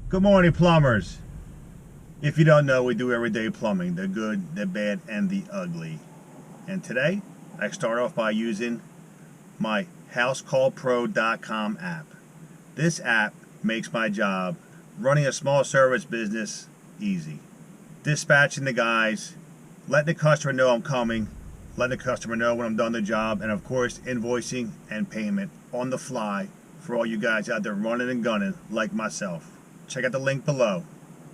Good morning, plumbers. If you don't know, we do everyday plumbing, the good, the bad, and the ugly. And today, I start off by using my housecallpro.com app. This app makes my job running a small service business easy. Dispatching the guys, letting the customer know I'm coming, letting the customer know when I'm done the job, and of course, invoicing and payment on the fly for all you guys out there running and gunning like myself. Check out the link below,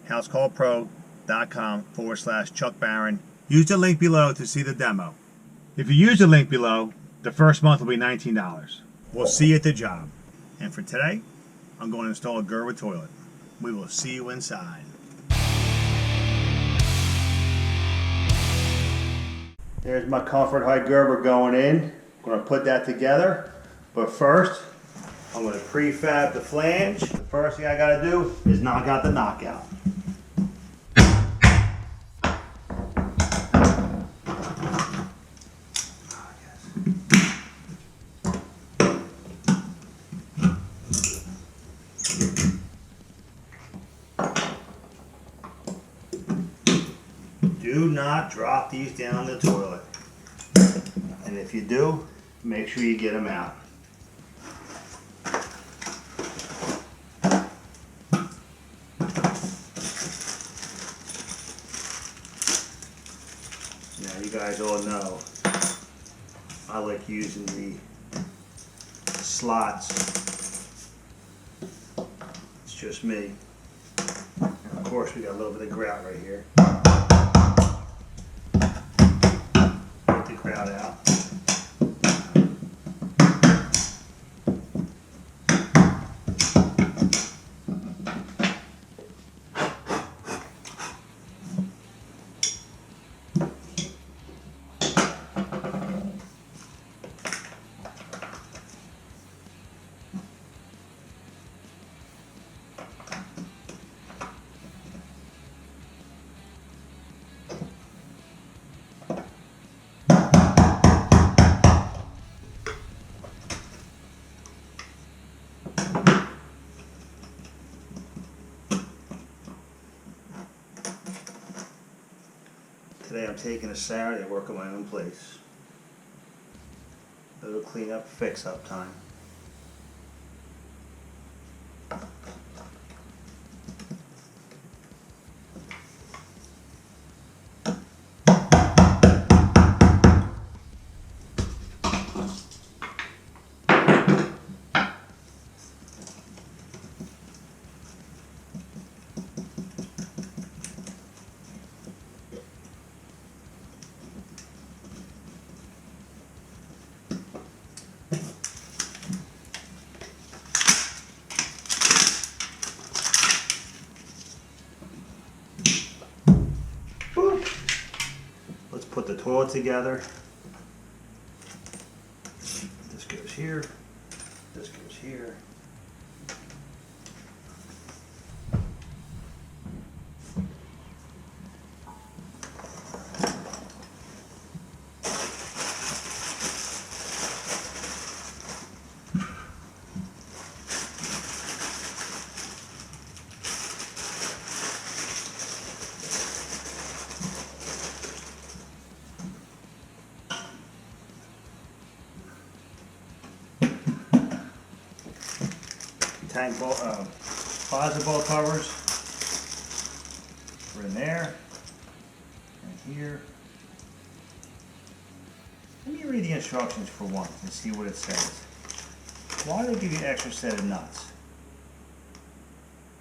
housecallpro.com/Chuck Barron. Use the link below to see the demo. If you use the link below, the first month will be $19. We'll see you at the job. And for today, I'm going to install a Gerber toilet. We will see you inside. There's my Comfort High Gerber going in. I'm going to put that together. But first, I'm going to prefab the flange. The first thing I got to do is knock out the knockout. Do not drop these down the toilet. And if you do, make sure you get them out. Now you guys all know I like using the slots. It's just me. And of course we got a little bit of grout right here. Get the grout out. Today I'm taking a Saturday to work at my own place. A little cleanup, fix up time. Let's put the toilet together. This goes here. This goes here. Tank bolt, closet bolt covers are in there and here. Let me read the instructions for one and see what it says. Why do they give you an extra set of nuts?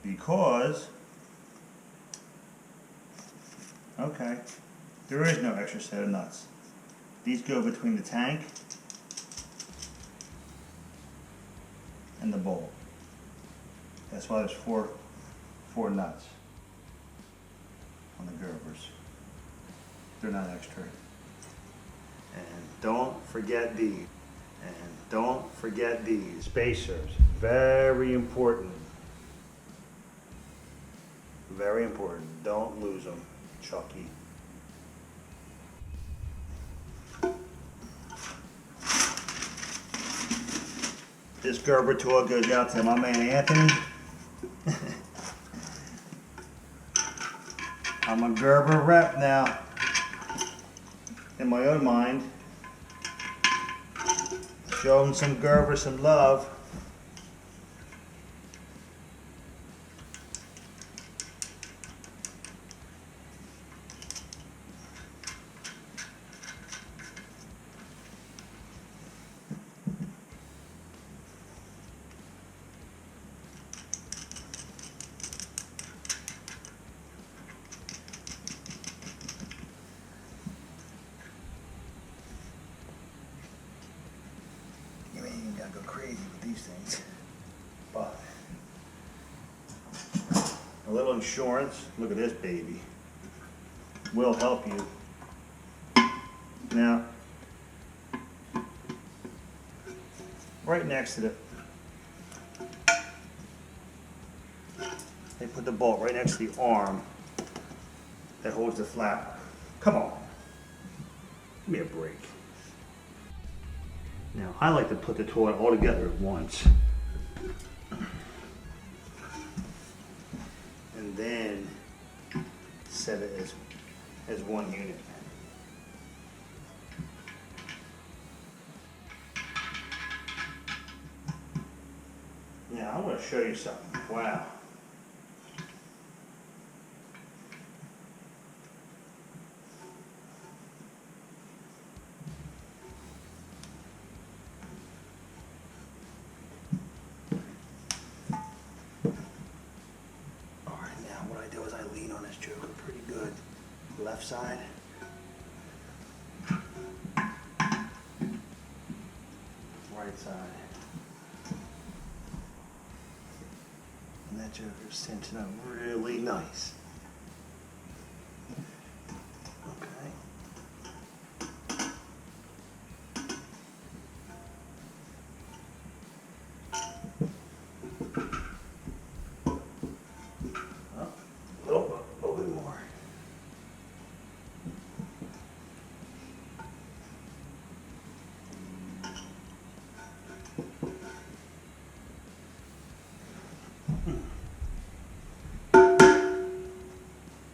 Because, okay, there is no extra set of nuts. These go between the tank and the bowl. That's why there's four nuts on the Gerbers. They're not extra. And don't forget these. And don't forget these spacers. Very important. Very important. Don't lose them, Chucky. This Gerber tool goes out to my man Anthony. I'm a Gerber rep now, in my own mind. Showing some Gerber some love. You ain't even gotta go crazy with these things, but a little insurance, look at this baby, will help you. Now, right next to it, they put the bolt right next to the arm that holds the flap. Come on, give me a break. Now, I like to put the toilet all together at once. And then set it as one unit. Now, I want to show you something. Wow. Left side. Right side. And that joker's cinching up really nice. Okay. A little bit more.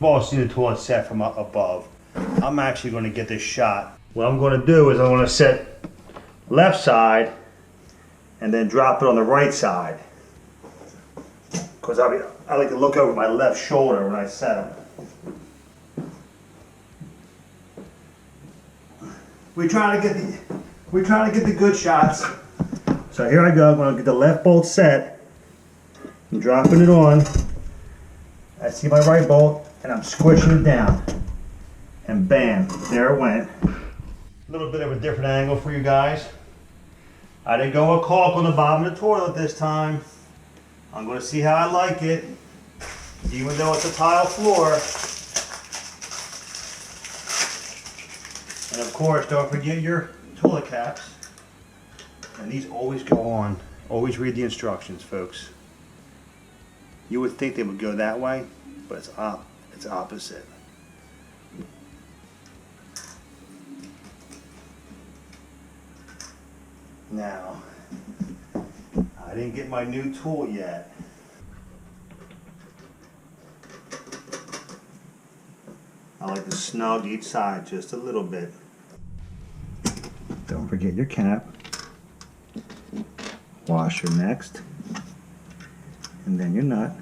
You've all seen the toilet set from up above. I'm actually going to get this shot. What I'm going to do is I'm going to set left side and then drop it on the right side. Because I like to look over my left shoulder when I set them. We're trying to get the good shots. So here I go. I'm going to get the left bolt set. I'm dropping it on. I see my right bolt and I'm squishing it down. And bam, there it went. A little bit of a different angle for you guys. I didn't go with caulk on the bottom of the toilet this time. I'm going to see how I like it, even though it's a tile floor. And of course, don't forget your toilet caps. And these always go on. Always read the instructions, folks. You would think they would go that way, but it's opposite. Now, I didn't get my new tool yet. I like to snug each side just a little bit. Don't forget your cap. Washer next. And then your nut.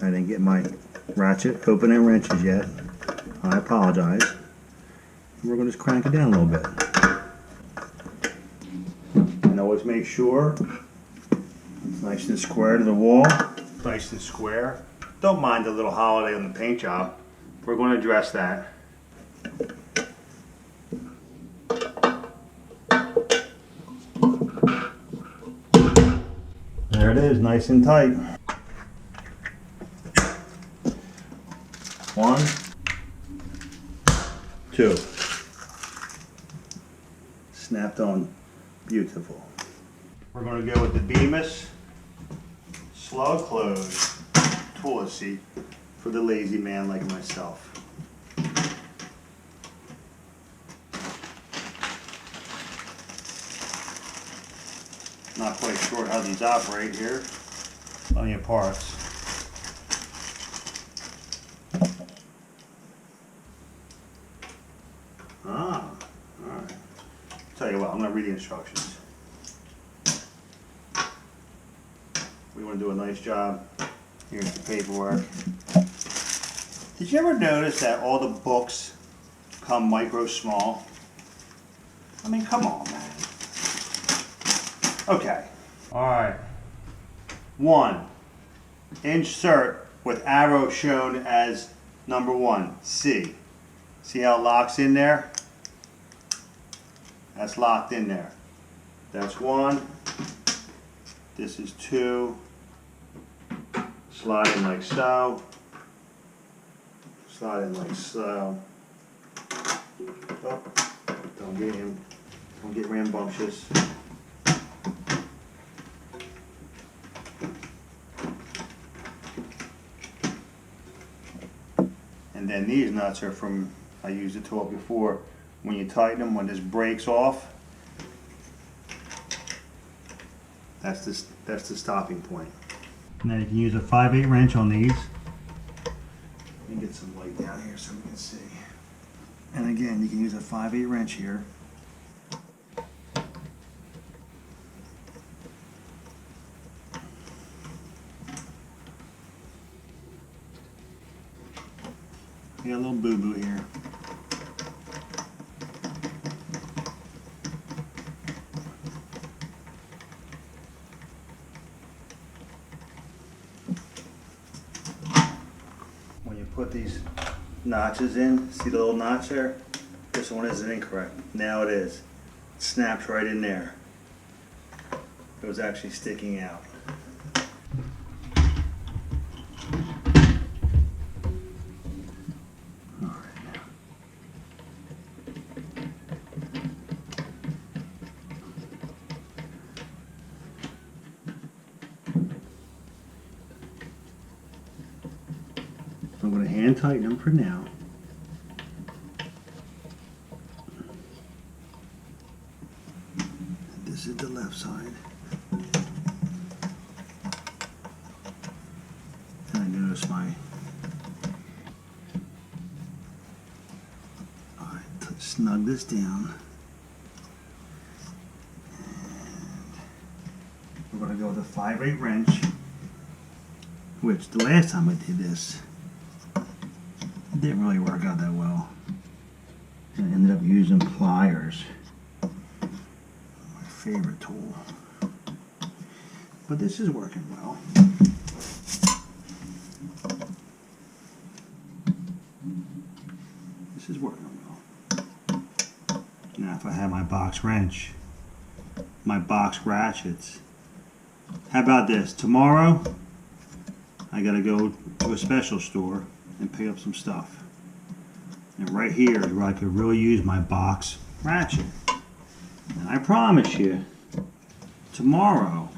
I didn't get my ratchet opening wrenches yet. I apologize. We're going to just crank it down a little bit. And always make sure it's nice and square to the wall. Nice and square. Don't mind the little holiday on the paint job. We're going to address that. There it is, nice and tight. 1, 2. Snapped on. Beautiful. We're going to go with the Bemis Slug Close toilet seat for the lazy man like myself. Not quite sure how these operate here. Plenty of parts. Ah, alright. Tell you what, I'm going to read the instructions. We want to do a nice job. Here's the paperwork. Did you ever notice that all the books come micro small? I mean, come on, man. Okay. Alright. 1. Insert with arrow shown as number 1, C. See how it locks in there? That's locked in there. That's 1. This is 2. Slide in like so. Slide in like so. Oh, don't get him. Don't get rambunctious. And then these nuts are from, I used the tool before. When you tighten them, when this breaks off, that's the stopping point. Now you can use a 5/8 wrench on these. Let me get some light down here so we can see. And again, you can use a 5/8 wrench here. You got a little boo-boo here. When you put these notches in, see the little notch there? This one isn't incorrect. Now it is. It snaps right in there. It was actually sticking out. I'm going to hand tighten them for now. This is the left side. And I notice alright, snug this down. And we're going to go with a 5/8 wrench, which the last time I did this, it didn't really work out that well. And I ended up using pliers. My favorite tool. But this is working well. This is working well. Now if I had my box wrench, my box ratchets. How about this? Tomorrow, I gotta go to a special store and pick up some stuff. And right here is where I could really use my box ratchet. And I promise you, tomorrow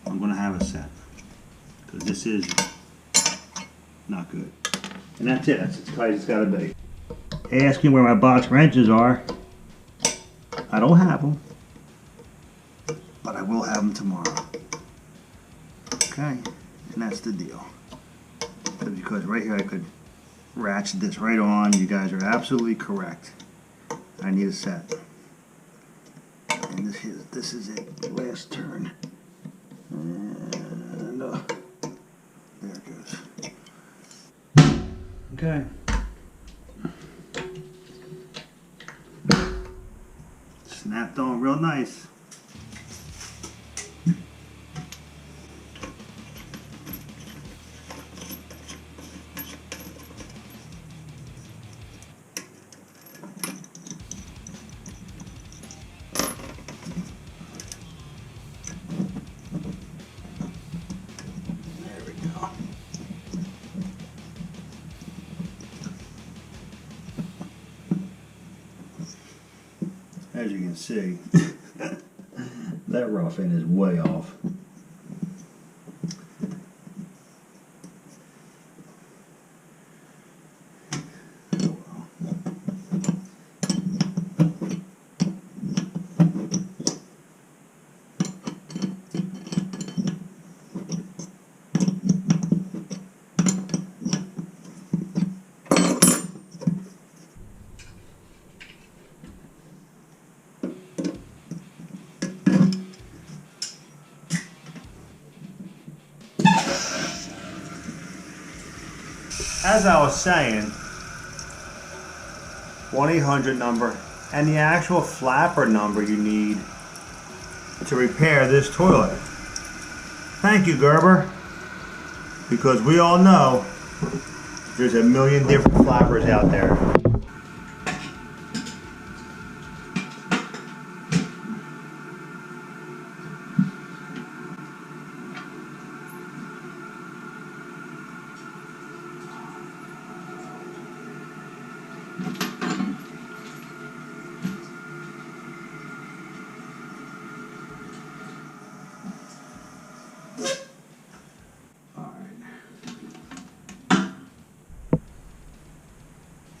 I'm going to have a set. Because this is not good. And that's it. That's as tight as it's got to be. Ask me where my box wrenches are. I don't have them. But I will have them tomorrow. Okay? And that's the deal. Because right here I could ratchet this right on. You guys are absolutely correct. I need a set. And this is it. Last turn. And there it goes. Okay. Snapped on real nice. As you can see, that rough end is way off. as I was saying, 1-800 number and the actual flapper number you need to repair this toilet. Thank you, Gerber, because we all know there's a million different flappers out there.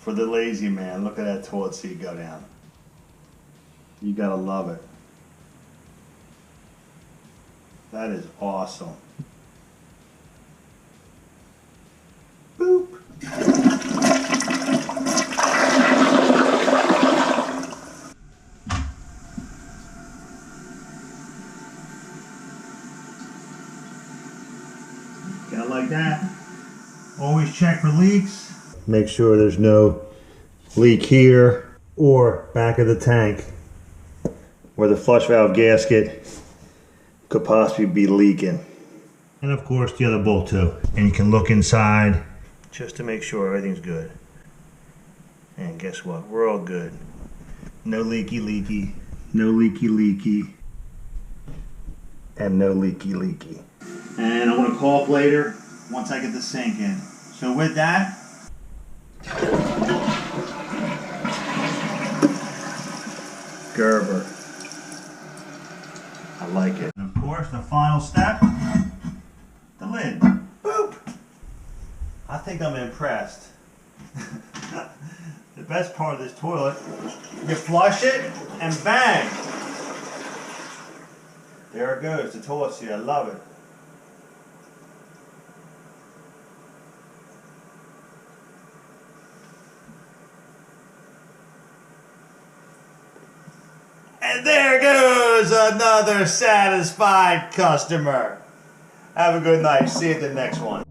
For the lazy man, look at that toilet seat go down. You gotta love it. That is awesome. Boop. Got like that. Always check for leaks. Make sure there's no leak here or back of the tank where the flush valve gasket could possibly be leaking. And of course the other bolt too. And you can look inside just to make sure everything's good. And guess what? We're all good. No leaky. No leaky. And no leaky. And I'm gonna call up later once I get the sink in. So with that, Gerber. I like it. And of course, the final step, the lid. Boop! I think I'm impressed. The best part of this toilet, you flush it and bang! There it goes, the toilet seat. I love it. And there goes another satisfied customer. Have a good night. See you at the next one.